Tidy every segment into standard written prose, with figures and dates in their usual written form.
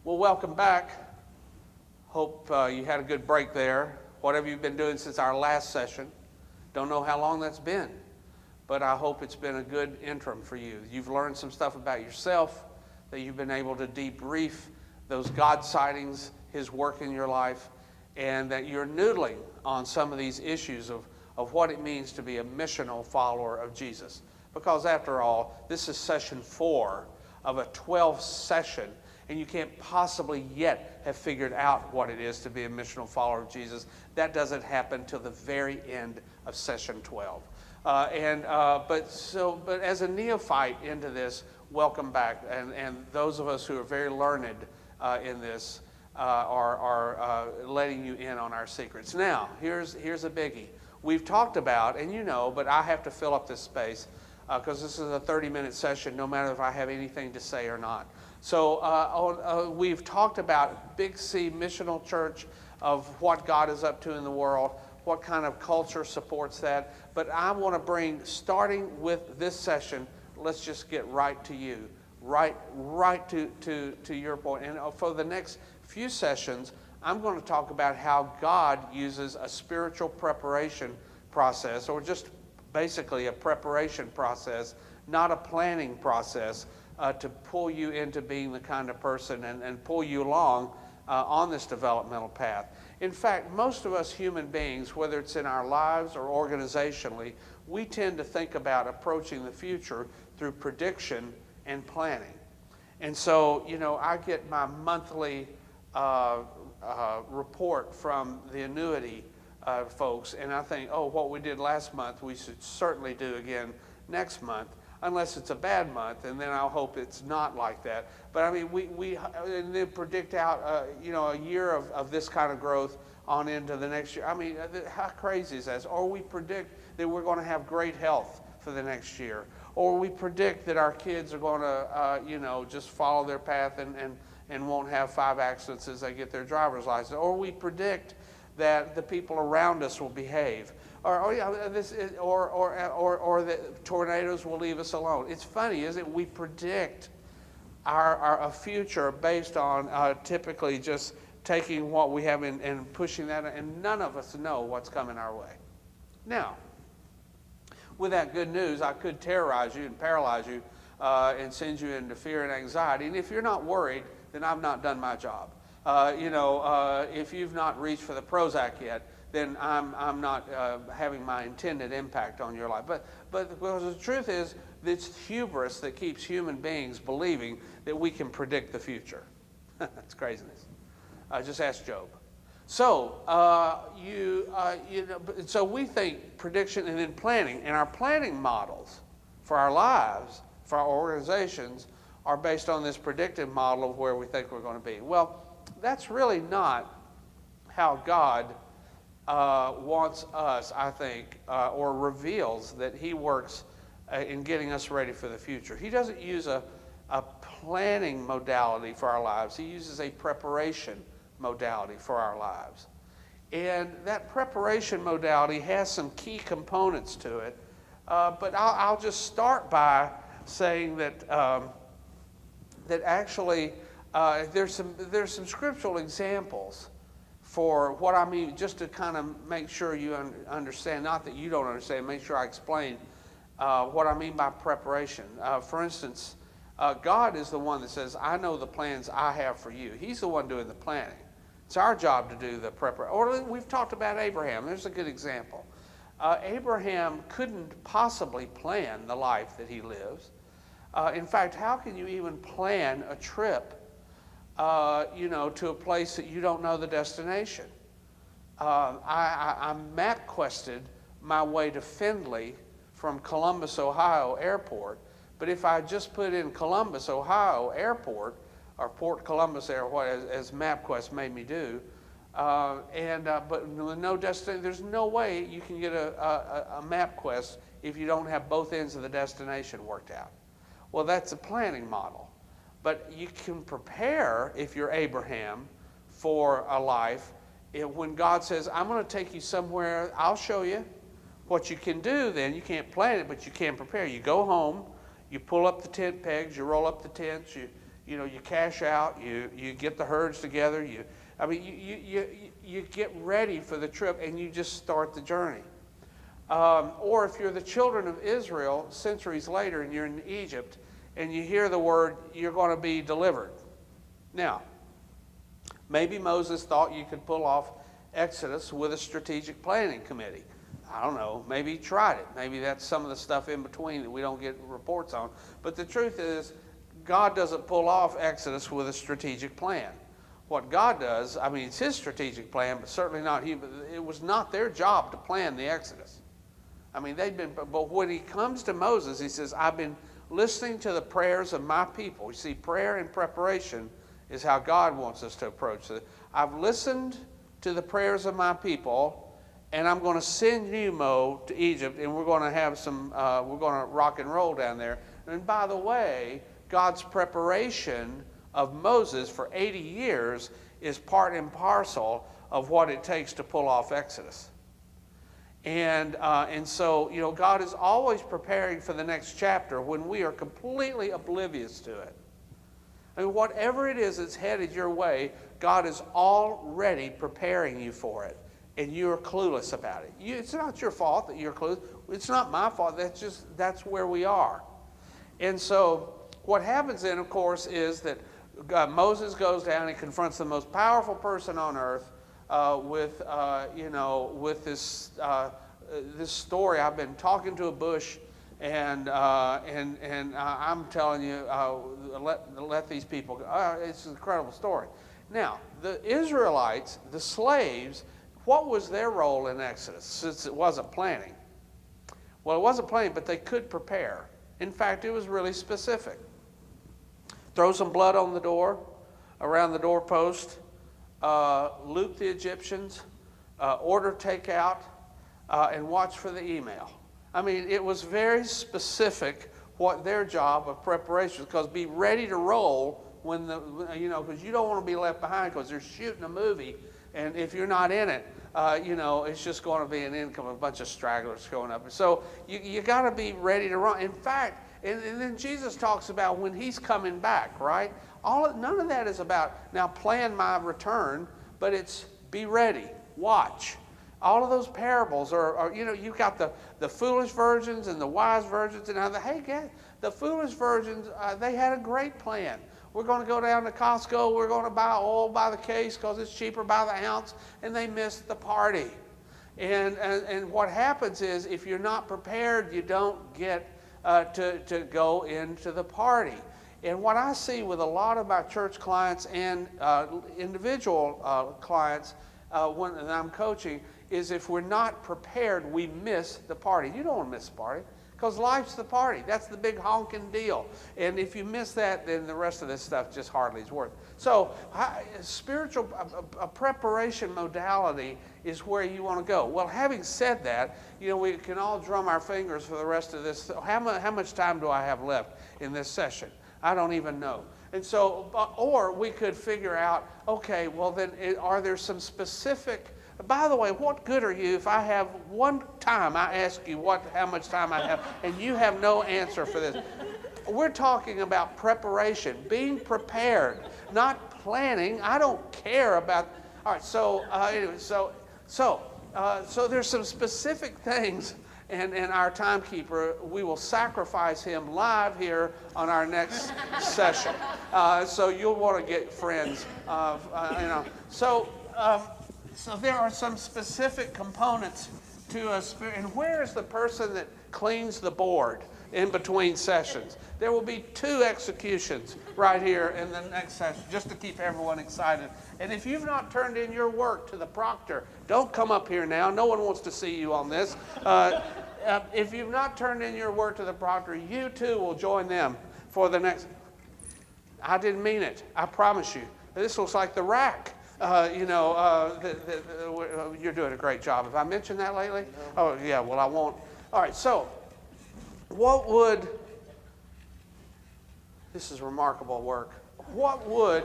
Well, welcome back. Hope you had a good break there. Whatever you've been doing since our last session. Don't know how long that's been, but I hope it's been a good interim for you. You've learned some stuff about yourself, that you've been able to debrief those God sightings, His work in your life, and that you're noodling on some of these issues of what it means to be a missional follower of Jesus. Because after all, this is session 4 of a 12 session, and you can't possibly yet have figured out what it is to be a missional follower of Jesus. That doesn't happen till the very end of session 12. But as a neophyte into this, welcome back. And those of us who are very learned in this are letting you in on our secrets. Now, here's a biggie. We've talked about, and you know, but I have to fill up this space because this is a 30-minute session, no matter if I have anything to say or not. So we've talked about Big C Missional Church, of what God is up to in the world, what kind of culture supports that. But I want to bring, starting with this session, let's just get right to you, right to your point. And for the next few sessions, I'm going to talk about how God uses a spiritual preparation process, or just basically a preparation process, not a planning process, to pull you into being the kind of person and pull you along on this developmental path. In fact, most of us human beings, whether it's in our lives or organizationally, we tend to think about approaching the future through prediction and planning. And so, you know, I get my monthly report from the annuity folks, and I think, oh, what we did last month, we should certainly do again next month. Unless it's a bad month, and then I'll hope it's not like that. But I mean, we and then predict out, a year of this kind of growth on into the next year. I mean, how crazy is that? Or we predict that we're going to have great health for the next year. Or we predict that our kids are going to, just follow their path and won't have 5 accidents as they get their driver's license. Or we predict that the people around us will behave. Or that tornadoes will leave us alone. It's funny, isn't it? We predict our future based on typically just taking what we have and pushing that, and none of us know what's coming our way. Now, with that good news, I could terrorize you and paralyze you and send you into fear and anxiety. And if you're not worried, then I've not done my job. If you've not reached for the Prozac yet, then I'm not having my intended impact on your life. But because the truth is, it's hubris that keeps human beings believing that we can predict the future. That's craziness. Just ask Job. So so we think prediction and then planning, and our planning models for our lives, for our organizations, are based on this predictive model of where we think we're going to be. Well, that's really not how God wants us, I think, or reveals that He works in getting us ready for the future. He doesn't use a planning modality for our lives. He uses a preparation modality for our lives. And that preparation modality has some key components to it. But I'll just start by saying that that actually there's some scriptural examples for what I mean, just to kind of make sure you understand, not that you don't understand, make sure I explain what I mean by preparation. For instance, God is the one that says, I know the plans I have for you. He's the one doing the planning. It's our job to do the preparation. Or we've talked about Abraham. There's a good example. Abraham couldn't possibly plan the life that he lives. In fact, how can you even plan a trip to a place that you don't know the destination? I map quested my way to Findlay from Columbus, Ohio airport, but if I just put in Columbus, Ohio airport, or Port Columbus as MapQuest made me do, but with no destination, there's no way you can get a MapQuest if you don't have both ends of the destination worked out. Well, that's a planning model. But you can prepare, if you're Abraham, for a life. When God says, I'm going to take you somewhere, I'll show you. What you can do then, you can't plan it, but you can prepare. You go home, you pull up the tent pegs, you roll up the tents, you you cash out, you get the herds together, you get ready for the trip, and you just start the journey. Or if you're the children of Israel centuries later and you're in Egypt and you hear the word, you're going to be delivered. Now, maybe Moses thought you could pull off Exodus with a strategic planning committee. I don't know. Maybe he tried it. Maybe that's some of the stuff in between that we don't get reports on. But the truth is, God doesn't pull off Exodus with a strategic plan. What God does, it's his strategic plan, but certainly not he. It was not their job to plan the Exodus. But when he comes to Moses, he says, I've been listening to the prayers of my people. You see, prayer and preparation is how God wants us to approach it. I've listened to the prayers of my people, and I'm going to send you, Mo, to Egypt, and we're going to have we're going to rock and roll down there. And by the way, God's preparation of Moses for 80 years is part and parcel of what it takes to pull off Exodus. And so, God is always preparing for the next chapter when we are completely oblivious to it. Whatever it is that's headed your way, God is already preparing you for it, and you're clueless about it. It's not your fault that you're clueless. It's not my fault. That's where we are. And so what happens then, of course, is that Moses goes down and confronts the most powerful person on earth with this story. I've been talking to a bush, and I'm telling you, let these people go. It's an incredible story. Now, the Israelites, the slaves, what was their role in Exodus, since it wasn't planning? Well, it wasn't planning, but they could prepare. In fact, it was really specific. Throw some blood on the door, around the doorpost, loot the Egyptians, order takeout, and watch for the email. It was very specific what their job of preparation was, because be ready to roll when because you don't want to be left behind, because they're shooting a movie, and if you're not in it, it's just going to be an income of a bunch of stragglers going up. So you got to be ready to run. In fact, and then Jesus talks about when he's coming back, right? None of that is about, now plan my return, but it's be ready, watch. All of those parables are you've got the foolish virgins and the wise virgins, and hey, guys, the foolish virgins, they had a great plan. We're going to go down to Costco, we're going to buy oil by the case because it's cheaper by the ounce, and they missed the party. And what happens is, if you're not prepared, you don't get to go into the party. And what I see with a lot of my church clients and individual clients when I'm coaching is, if we're not prepared, we miss the party. You don't want to miss the party, because life's the party. That's the big honking deal. And if you miss that, then the rest of this stuff just hardly is worth it. So spiritual preparation modality is where you want to go. Well, having said that, we can all drum our fingers for the rest of this. How much time do I have left in this session? I don't even know. And so, or we could figure out, okay, well then, are there some specific, by the way, what good are you if I have one time I ask you how much time I have, and you have no answer for this? We're talking about preparation, being prepared, not planning. I don't care about, all right, so anyway, so there's some specific things. And our timekeeper, we will sacrifice him live here on our next session. So you'll want to get friends. So there are some specific components to a spirit. And where is the person that cleans the board in between sessions? There will be 2 executions right here in the next session, just to keep everyone excited. And if you've not turned in your work to the proctor, don't come up here now. No one wants to see you on this. If you've not turned in your work to the proctor, you too will join them for the next. I didn't mean it. I promise you. This looks like the rack. You're doing a great job. Have I mentioned that lately? No. Oh, yeah, well, I won't. All right, so this is remarkable work. What would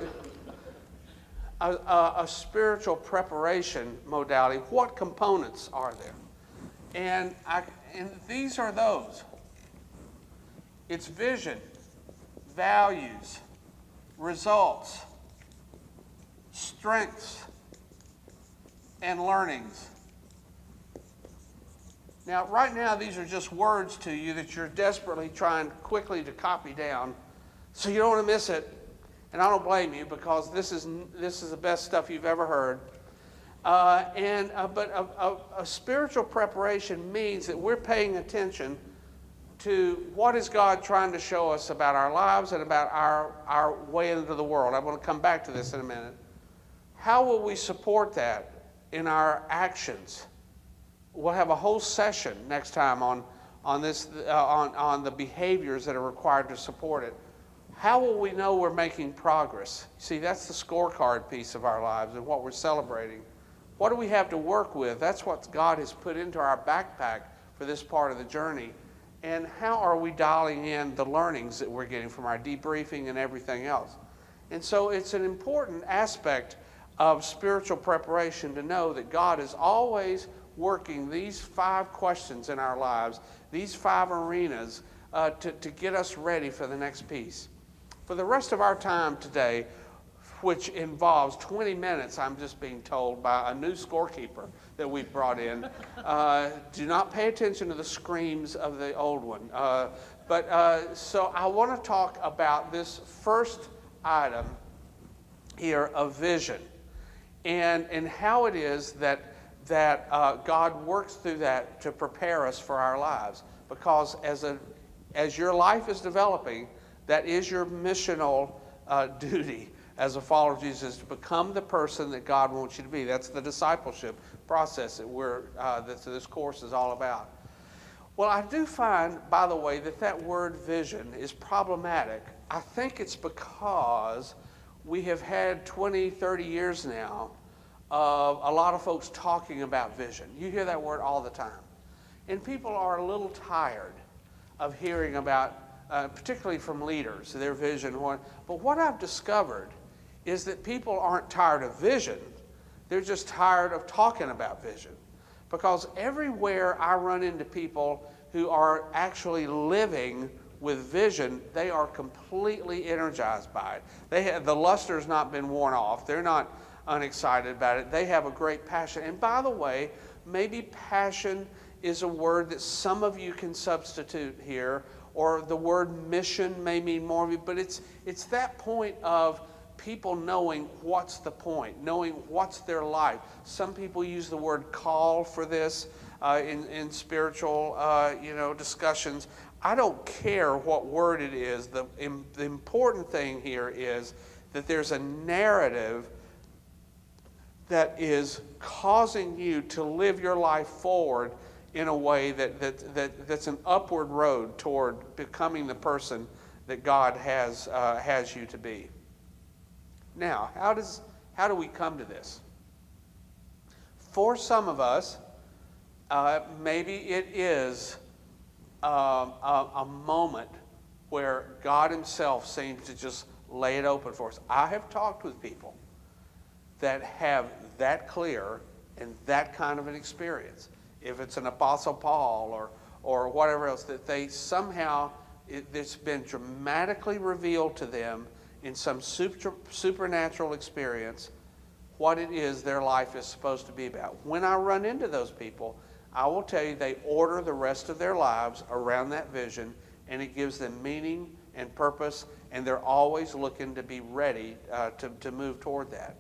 a spiritual preparation modality, what components are there? And these are those. It's vision, values, results, strengths, and learnings. Now, right now, these are just words to you that you're desperately trying quickly to copy down, so you don't want to miss it. And I don't blame you, because this is the best stuff you've ever heard. But a spiritual preparation means that we're paying attention to what is God trying to show us about our lives and about our way into the world. I'm going to come back to this in a minute. How will we support that in our actions? We'll have a whole session next time on the behaviors that are required to support it. How will we know we're making progress? See, that's the scorecard piece of our lives and what we're celebrating. What do we have to work with? That's what God has put into our backpack for this part of the journey. And how are we dialing in the learnings that we're getting from our debriefing and everything else? And so it's an important aspect of spiritual preparation to know that God is always working these 5 questions in our lives, these 5 arenas, to get us ready for the next piece. For the rest of our time today, which involves 20 minutes, I'm just being told by a new scorekeeper that we've brought in, do not pay attention to the screams of the old one. So I want to talk about this first item here of vision, and how it is that God works through that to prepare us for our lives. Because as your life is developing, that is your missional duty as a follower of Jesus, to become the person that God wants you to be. That's the discipleship process that this course is all about. Well, I do find, by the way, that word vision is problematic. I think it's because we have had 20, 30 years now of a lot of folks talking about vision. You hear that word all the time. And people are a little tired of hearing about, particularly from leaders, their vision. But what I've discovered is that people aren't tired of vision. They're just tired of talking about vision. Because everywhere I run into people who are actually living with vision, they are completely energized by it. The luster's not been worn off. They're not unexcited about it. They have a great passion. And by the way, maybe passion is a word that some of you can substitute here, or the word mission may mean more of you, but it's that point of people knowing what's the point, knowing what's their life. Some people use the word call for this in spiritual discussions. I don't care what word it is. The important thing here is that there's a narrative that is causing you to live your life forward in a way that's an upward road toward becoming the person that God has you to be. Now, how do we come to this? For some of us, maybe it is a moment where God himself seems to just lay it open for us. I have talked with people that have that clear and that kind of an experience. If it's an Apostle Paul or whatever else, that they somehow, it's been dramatically revealed to them in some supernatural experience what it is their life is supposed to be about. When I run into those people, I will tell you they order the rest of their lives around that vision, and it gives them meaning and purpose, and they're always looking to be ready to move toward that.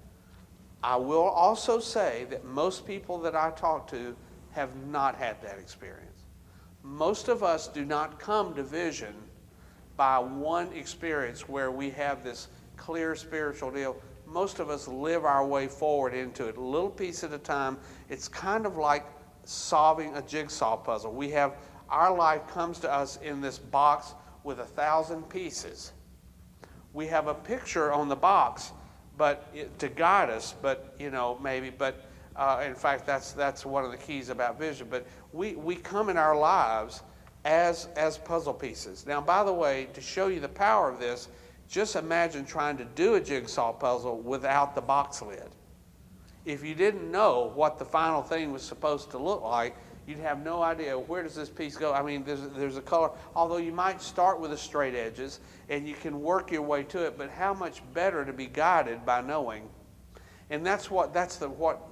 I will also say that most people that I talk to have not had that experience. Most of us do not come to vision by one experience where we have this clear spiritual deal. Most of us live our way forward into it, a little piece at a time. It's kind of like solving a jigsaw puzzle. Our life comes to us in this box with 1,000 pieces. We have a picture on the box, to guide us, in fact, that's one of the keys about vision. But we come in our lives as puzzle pieces. Now, by the way, to show you the power of this, just imagine trying to do a jigsaw puzzle without the box lid. If you didn't know what the final thing was supposed to look like, you'd have no idea where does this piece go. I mean, there's a color, although you might start with the straight edges and you can work your way to it, but how much better to be guided by knowing. And that's what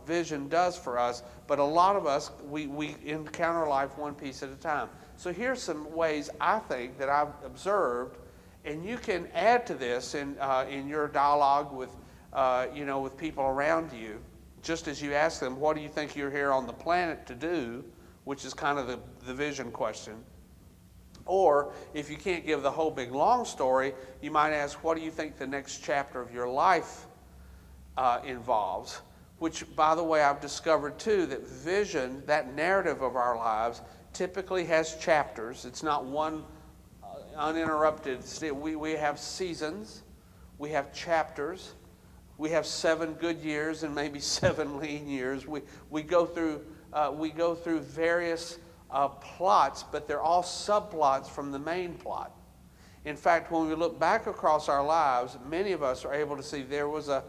vision does for us. But a lot of us, we encounter life one piece at a time. So here's some ways I think that I've observed, and you can add to this in your dialogue with with people around you, just as you ask them, what do you think you're here on the planet to do, which is kind of the vision question. Or if you can't give the whole big long story, you might ask, what do you think the next chapter of your life involves? Which, by the way, I've discovered too that vision, that narrative of our lives, typically has chapters. It's not one uninterrupted. We have seasons, we have chapters, we have 7 good years and maybe 7 lean years. We go through various plots, but they're all subplots from the main plot. In fact, when we look back across our lives, many of us are able to see there was a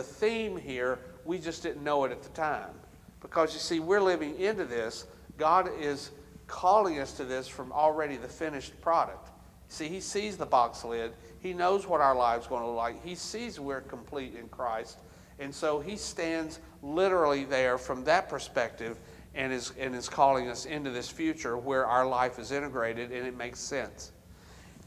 theme here. We just didn't know it at the time. Because you see, we're living into this. God is calling us to this from already the finished product. See, he sees the box lid. He knows what our life's going to look like. He sees we're complete in Christ. And so he stands literally there from that perspective and is calling us into this future where our life is integrated and it makes sense.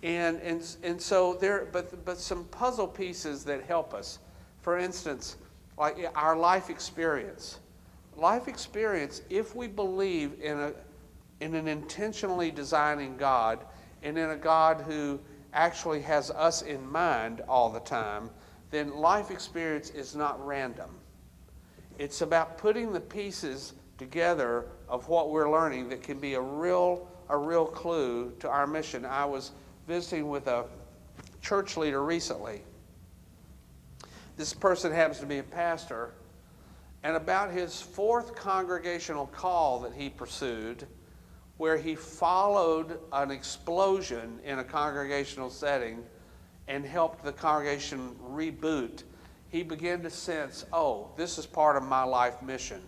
And so but some puzzle pieces that help us. For instance, like our life experience. Life experience, if we believe in an intentionally designing God and in a God who actually has us in mind all the time, then life experience is not random. It's about putting the pieces together of what we're learning that can be a real clue to our mission. I was visiting with a church leader recently. This person happens to be a pastor, and about his 4th congregational call that he pursued, where he followed an explosion in a congregational setting and helped the congregation reboot, he began to sense, oh, this is part of my life mission.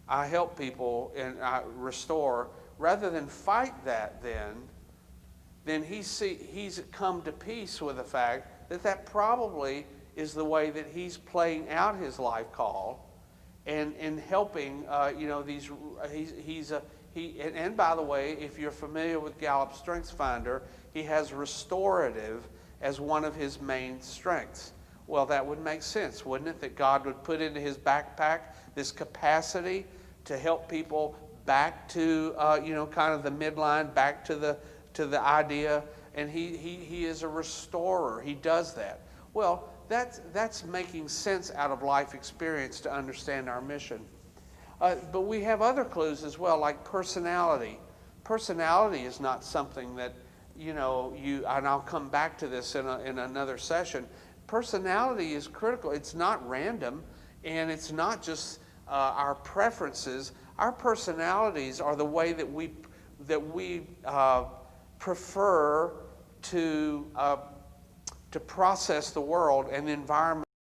I help people and I restore. Rather than fight that then he's come to peace with the fact that probably is the way that he's playing out his life call and helping, and by the way, if you're familiar with Gallup's Strengths Finder, he has restorative as one of his main strengths. Well, that would make sense, wouldn't it? That God would put into his backpack this capacity to help people back to, kind of the midline, back to the idea. And he is a restorer. He does that. Well, that's making sense out of life experience to understand our mission. But we have other clues as well, like personality. Personality is not something that, and I'll come back to this in another session. Personality is critical. It's not random, and it's not just our preferences. Our personalities are the way that we prefer to process the world and the environment